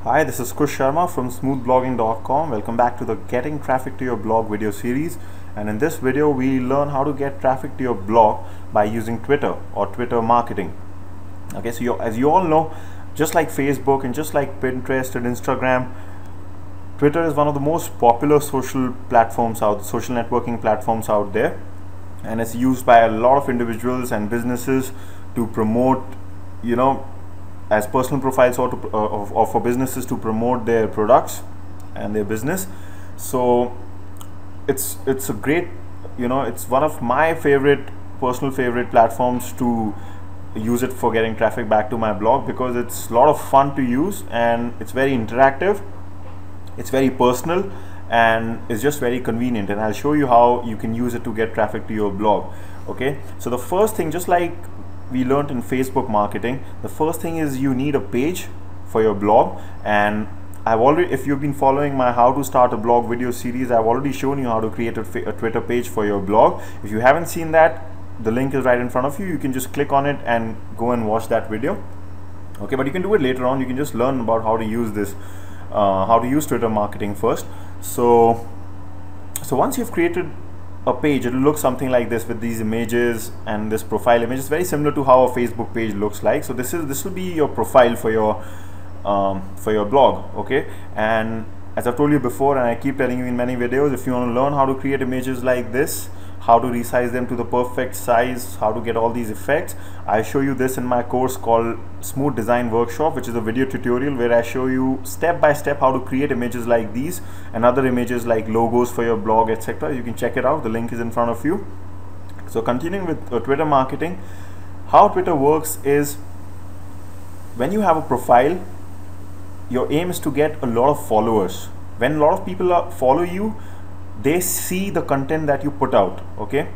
Hi, this is Kush Sharma from smoothblogging.com. Welcome back to the Getting Traffic to Your Blog video series. And in this video, we learn how to get traffic to your blog by using Twitter or Twitter marketing. Okay, so as you all know, just like Facebook and just like Pinterest and Instagram, Twitter is one of the most popular social networking platforms out there, and it's used by a lot of individuals and businesses to promote, as personal profiles or for businesses to promote their products and their business. So it's a great, it's one of my personal favorite platforms to use it for getting traffic back to my blog, because it's a lot of fun to use and it's very interactive, it's very personal, and it's just very convenient. And I'll show you how you can use it to get traffic to your blog. Okay, so the first thing, just like we learned in Facebook marketing, the first thing is you need a page for your blog. And if you've been following my how to start a blog video series, I've already shown you how to create a Twitter page for your blog. If you haven't seen that, the link is right in front of you. You can just click on it and go and watch that video. Okay, but you can do it later on. You can just learn about how to use this, how to use Twitter marketing first. So once you've created a page, it will look something like this with these images and this profile image. It's very similar to how a Facebook page looks like. So this will be your profile for your blog. Okay, and as I've told you before, and I keep telling you in many videos, if you want to learn how to create images like this, how to resize them to the perfect size, how to get all these effects, I show you this in my course called Smooth Design Workshop, which is a video tutorial where I show you step by step how to create images like these and other images like logos for your blog, etc. You can check it out. The link is in front of you. So continuing with Twitter marketing, how Twitter works is, when you have a profile, your aim is to get a lot of followers. When a lot of people follow you, they see the content that you put out, okay,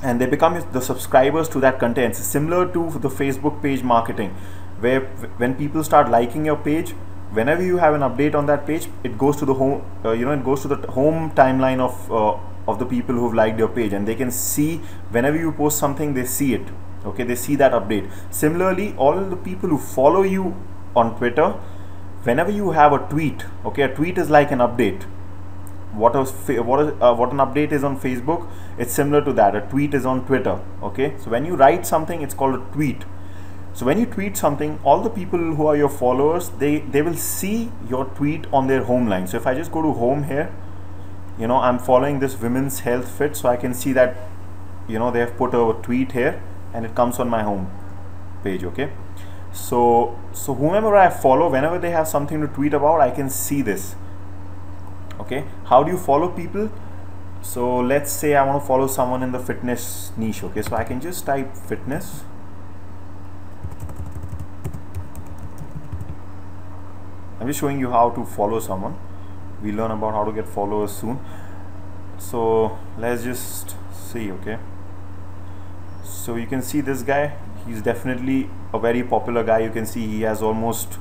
and they become the subscribers to that content. It's similar to the Facebook page marketing, where when people start liking your page, whenever you have an update on that page, it goes to the home, it goes to the home timeline of the people who've liked your page, and they can see whenever you post something, they see it. Okay, they see that update. Similarly, all the people who follow you on Twitter, whenever you have a tweet, okay, a tweet is like an update. What an update is on Facebook, it's similar to that. A tweet is on Twitter. Okay, so when you write something, it's called a tweet. So when you tweet something, all the people who are your followers, they will see your tweet on their home line. So if I just go to home here, I'm following this Women's Health Fit, so I can see that they have put a tweet here and it comes on my home page. Okay, so whomever I follow, whenever they have something to tweet about, I can see this. Okay, how do you follow people? So let's say I want to follow someone in the fitness niche. Okay, so I can just type fitness. I'm just showing you how to follow someone. We'll learn about how to get followers soon. So let's just see. Okay, so you can see this guy, he's definitely a very popular guy. You can see he has almost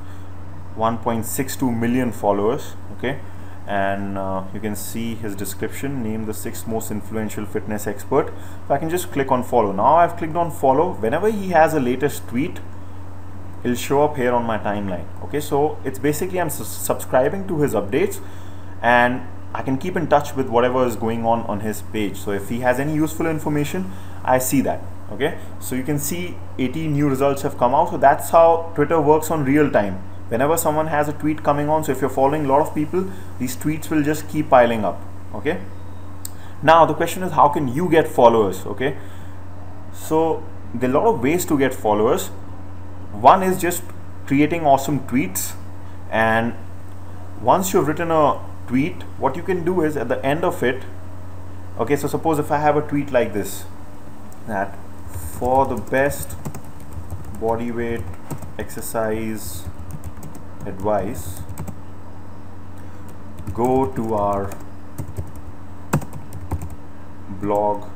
1.62 million followers. Okay, and you can see his description, named the 6th most influential fitness expert. So I can just click on follow. Now I've clicked on follow. Whenever he has a latest tweet, he'll show up here on my timeline. Okay, so it's basically I'm subscribing to his updates, and I can keep in touch with whatever is going on his page. So if he has any useful information, I see that. Okay, so you can see 80 new results have come out. So that's how Twitter works on real time. Whenever someone has a tweet coming on, so if you're following a lot of people, these tweets will just keep piling up. Okay, now the question is, how can you get followers? Okay, so there are a lot of ways to get followers. One is just creating awesome tweets, and once you've written a tweet, what you can do is at the end of it, okay, so suppose if I have a tweet like this, that for the best bodyweight exercise advice, go to our blog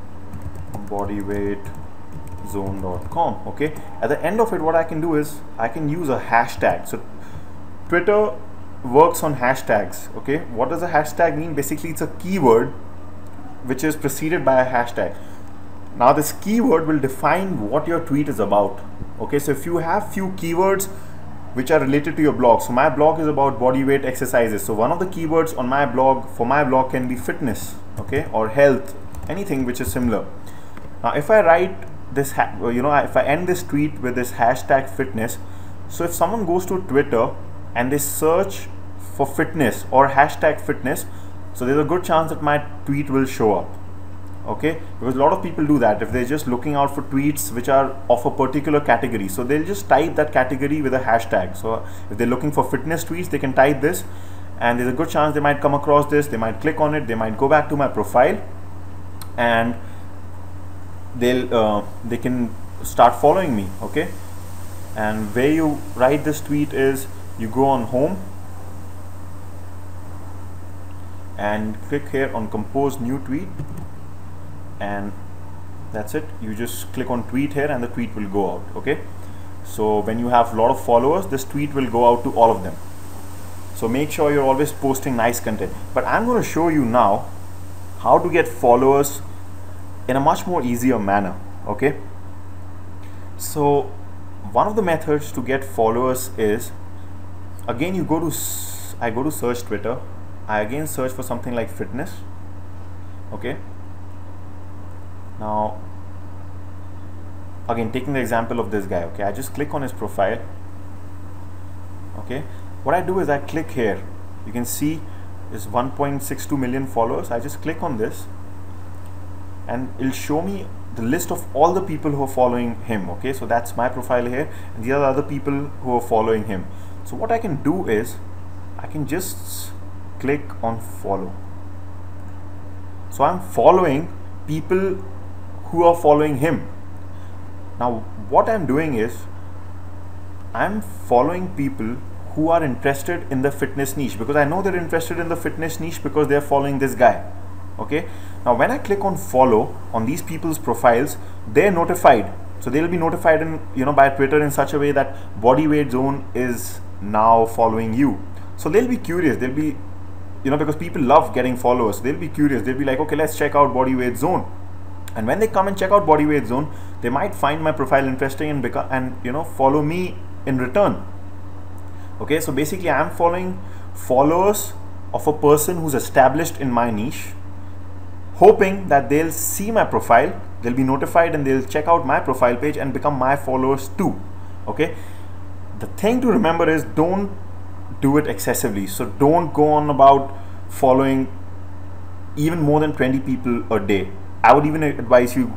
bodyweightzone.com. okay, at the end of it, what I can do is I can use a hashtag. So Twitter works on hashtags. Okay, what does a hashtag mean? Basically, it's a keyword which is preceded by a hashtag. Now this keyword will define what your tweet is about. Okay, so if you have few keywords which are related to your blog. So my blog is about body weight exercises. So one of the keywords on my blog, for my blog, can be fitness, okay, or health, anything which is similar. Now if I write this, if I end this tweet with this hashtag fitness, so if someone goes to Twitter and they search for fitness or hashtag fitness, so there's a good chance that my tweet will show up. Okay, because a lot of people do that if they're just looking out for tweets which are of a particular category. So they'll just type that category with a hashtag. So if they're looking for fitness tweets, they can type this, and there's a good chance they might come across this, they might click on it, they might go back to my profile, and they can start following me. Okay, and where you write this tweet is you go on home and click here on compose new tweet, and that's it. You just click on tweet here and the tweet will go out. Okay, so when you have a lot of followers, this tweet will go out to all of them. So make sure you're always posting nice content. But I'm going to show you now how to get followers in a much more easier manner. Okay, so one of the methods to get followers is, again, you go to I go to search Twitter, I again search for something like fitness. Okay, now again, taking the example of this guy, okay, I just click on his profile. Okay, what I do is I click here, you can see is 1.62 million followers. I just click on this and it'll show me the list of all the people who are following him. Okay, so that's my profile here, and these are the other people who are following him. So what I can do is I can just click on follow. So I'm following people who are following him. Now what I'm doing is I'm following people who are interested in the fitness niche, because I know they're interested in the fitness niche because they're following this guy. Okay, now when I click on follow on these people's profiles, they're notified. So they'll be notified in, by Twitter in such a way that Body Weight Zone is now following you. So they'll be curious, they'll be, because people love getting followers, they'll be curious, they'll be like, okay, let's check out Body Weight Zone. And when they come and check out Body Weight Zone, they might find my profile interesting and follow me in return. Okay, so basically I'm following followers of a person who's established in my niche, hoping that they'll see my profile, they'll be notified, and they'll check out my profile page and become my followers too. Okay, the thing to remember is don't do it excessively. So don't go on about following even more than 20 people a day. I would even advise you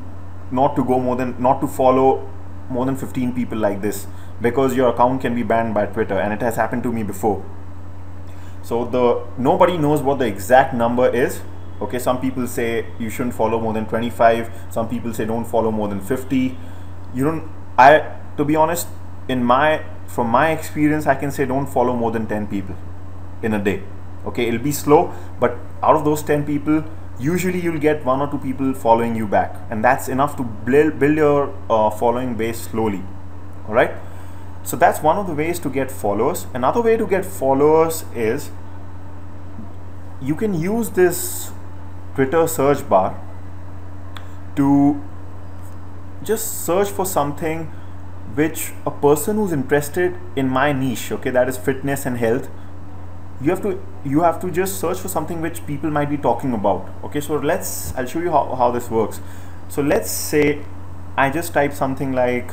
not to follow more than 15 people like this, because your account can be banned by Twitter, and it has happened to me before. So nobody knows what the exact number is. Okay, some people say you shouldn't follow more than 25, some people say don't follow more than 50. To be honest, from my experience, I can say don't follow more than 10 people in a day. Okay, it'll be slow, but out of those 10 people, usually you'll get 1 or 2 people following you back, and that's enough to build your following base slowly. All right, so that's one of the ways to get followers. Another way to get followers is you can use this Twitter search bar to just search for something which a person who's interested in my niche, okay, that is fitness and health, you have to just search for something which people might be talking about. Okay, so I'll show you how this works. So let's say I just type something like,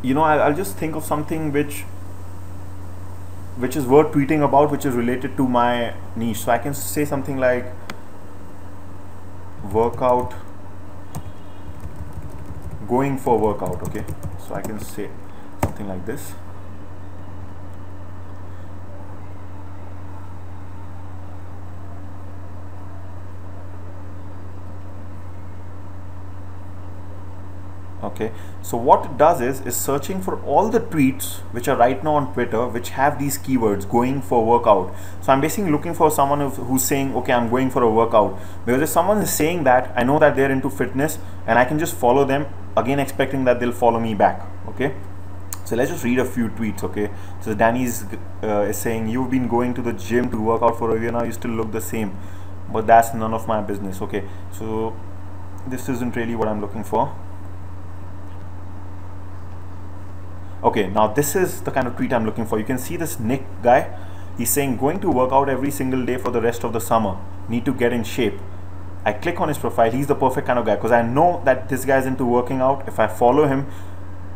I'll just think of something which is worth tweeting about, which is related to my niche. So I can say something like workout, going for workout. Okay, so I can say something like this. Okay, so what it does is searching for all the tweets which are right now on Twitter which have these keywords, going for workout. So I'm basically looking for someone who's saying, okay, I'm going for a workout, because if someone is saying that, I know that they're into fitness, and I can just follow them, again expecting that they'll follow me back. Okay, so let's just read a few tweets. Okay, so Danny is saying, you've been going to the gym to work out for a year now, you still look the same, but that's none of my business. Okay, so this isn't really what I'm looking for. Okay, now this is the kind of tweet I'm looking for. You can see this Nick guy. He's saying, going to work out every single day for the rest of the summer. Need to get in shape. I click on his profile. He's the perfect kind of guy because I know that this guy's into working out. If I follow him,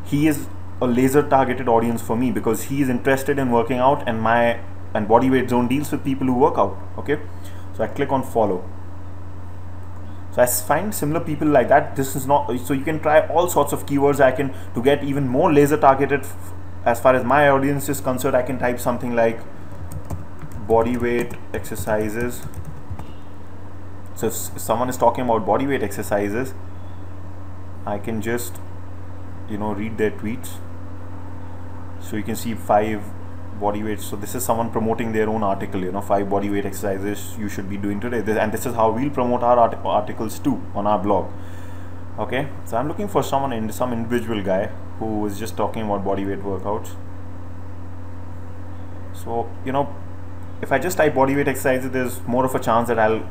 he is a laser targeted audience for me because he is interested in working out, and Bodyweight Zone deals with people who work out. Okay, so I click on follow. So I find similar people like that. This is not, so you can try all sorts of keywords. To get even more laser targeted as far as my audience is concerned, I can type something like bodyweight exercises. So if someone is talking about bodyweight exercises, I can just read their tweets. So you can see 5 bodyweights. So this is someone promoting their own article, 5 bodyweight exercises you should be doing today. And this is how we'll promote our articles too on our blog. Okay, so I'm looking for some individual guy who is just talking about bodyweight workouts. So if I just type bodyweight exercises, there's more of a chance that I'll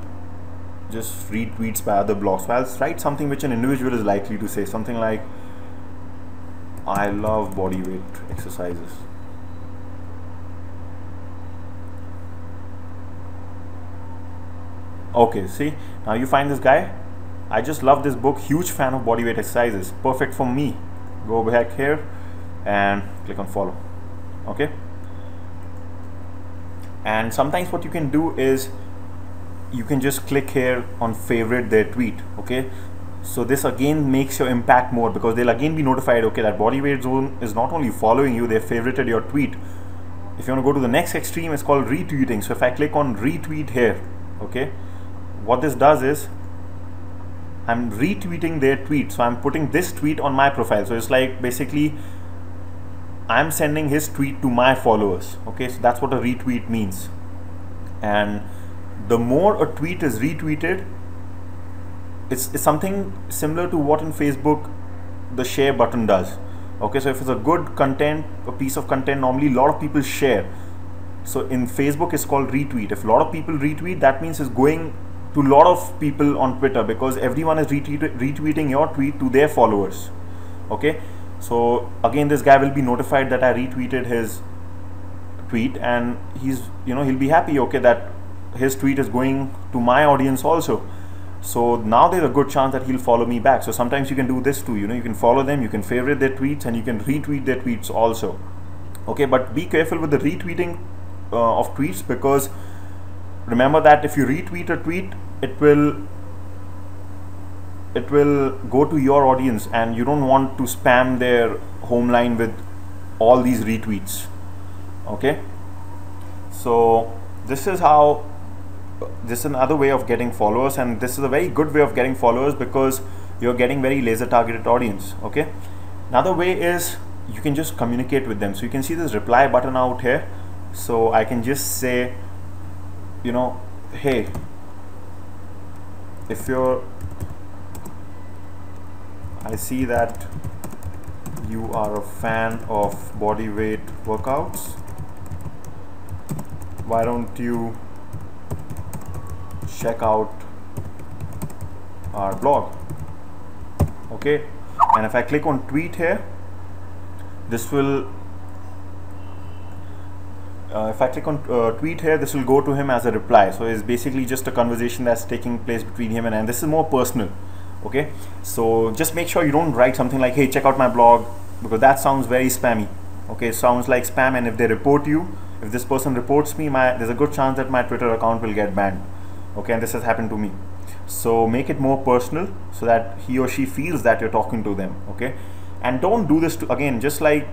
just read tweets by other blogs. So I'll write something which an individual is likely to say, something like, I love bodyweight exercises. Okay, see, now you find this guy. I just love this book, huge fan of bodyweight exercises, perfect for me. Go back here and click on follow. Okay, and sometimes what you can do is you can just click here on favorite their tweet. Okay, so this again makes your impact more because they'll again be notified, okay, that Bodyweight Zone is not only following you, they've favorited your tweet. If you want to go to the next extreme, it's called retweeting. So if I click on retweet here, okay, what this does is I'm retweeting their tweet. So I'm putting this tweet on my profile. So it's like basically I'm sending his tweet to my followers. Okay, so that's what a retweet means. And the more a tweet is retweeted, it's something similar to what in Facebook the share button does. Okay, so if it's a good content, a piece of content, normally a lot of people share. So in Facebook it's called retweet. If a lot of people retweet, that means it's going to a lot of people on Twitter because everyone is retweeting your tweet to their followers. Okay, so again this guy will be notified that I retweeted his tweet, and he's he'll be happy, okay, that his tweet is going to my audience also. So now there's a good chance that he'll follow me back. So sometimes you can do this too, you can follow them, you can favorite their tweets, and you can retweet their tweets also. Okay, but be careful with the retweeting of tweets, because remember that if you retweet a tweet, it will go to your audience, and you don't want to spam their home line with all these retweets. Okay, so this is another way of getting followers, and this is a very good way of getting followers because you're getting very laser targeted audience. Okay, another way is you can just communicate with them. So you can see this reply button out here. So I can just say, hey, I see that you are a fan of bodyweight workouts. Why don't you check out our blog? Okay, and if I click on tweet here, this will if I click on tweet here, this will go to him as a reply. So it's basically just a conversation that's taking place between him and this is more personal. Okay, so just make sure you don't write something like, hey, check out my blog, because that sounds very spammy. Okay, it sounds like spam, and if they report you, if this person reports me, there's a good chance that my Twitter account will get banned. Okay, and this has happened to me. So make it more personal so that he or she feels that you're talking to them. Okay, and don't do this again, just like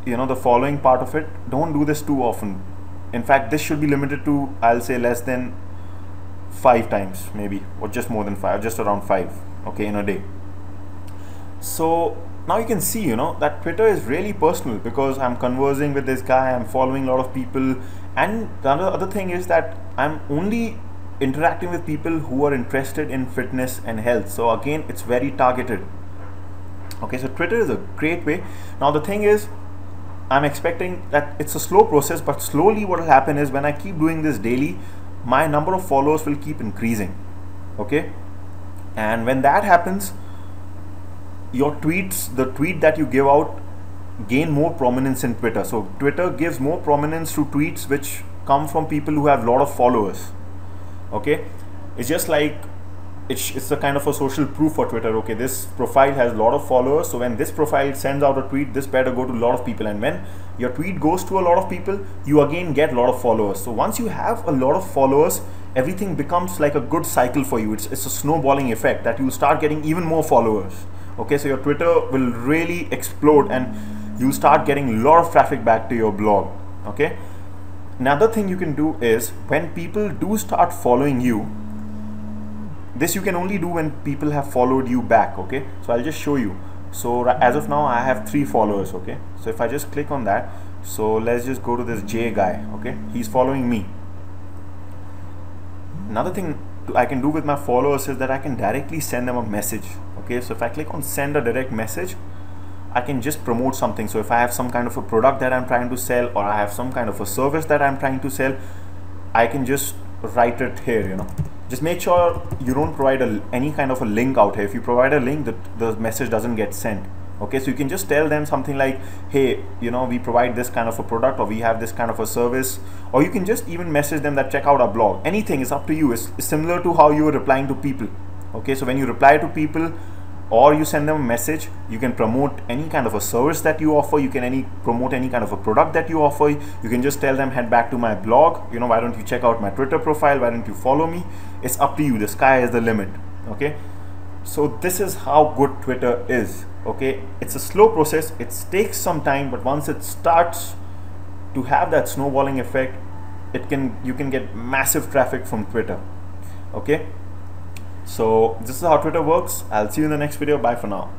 the following part of it, don't do this too often. In fact, this should be limited to, I'll say, less than 5 times maybe, or just more than 5, just around 5, okay, in a day. So now you can see that Twitter is really personal because I'm conversing with this guy, I'm following a lot of people, and the other thing is that I'm only interacting with people who are interested in fitness and health. So again, it's very targeted. Okay, so Twitter is a great way. Now the thing is, I'm expecting that it's a slow process, but slowly what will happen is when I keep doing this daily, my number of followers will keep increasing. Okay, and when that happens, your tweets, the tweet that you give out, gain more prominence in Twitter. So Twitter gives more prominence to tweets which come from people who have a lot of followers. Okay, it's just like it's a kind of a social proof for Twitter. Okay, this profile has a lot of followers, so when this profile sends out a tweet, this better go to a lot of people, and when your tweet goes to a lot of people, you again get a lot of followers. So once you have a lot of followers, everything becomes like a good cycle for you. It's a snowballing effect that you start getting even more followers. Okay, so your Twitter will really explode and you start getting a lot of traffic back to your blog. Okay, another thing you can do is when people do start following you, this you can only do when people have followed you back. Okay, so I'll just show you. So as of now I have 3 followers. Okay, so if I just click on that, so let's just go to this J guy. Okay, he's following me. Another thing I can do with my followers is that I can directly send them a message. Okay, so if I click on send a direct message, I can just promote something. So if I have some kind of a product that I'm trying to sell, or I have some kind of a service that I'm trying to sell, I can just write it here, you know. Just make sure you don't provide any kind of a link out here. If you provide a link, the message doesn't get sent. Okay, so you can just tell them something like, hey, you know, we provide this kind of a product, or we have this kind of a service, or you can just even message them that check out our blog. Anything is up to you. It's similar to how you are replying to people. Okay, so when you reply to people or you send them a message, you can promote any kind of a service that you offer. You can promote any kind of a product that you offer. You can just tell them, head back to my blog, you know, why don't you check out my Twitter profile, why don't you follow me. It's up to you. The sky is the limit. Okay, so this is how good Twitter is. Okay, it's a slow process, it takes some time, but once it starts to have that snowballing effect, you can get massive traffic from Twitter. Okay, so this is how Twitter works. I'll see you in the next video. Bye for now.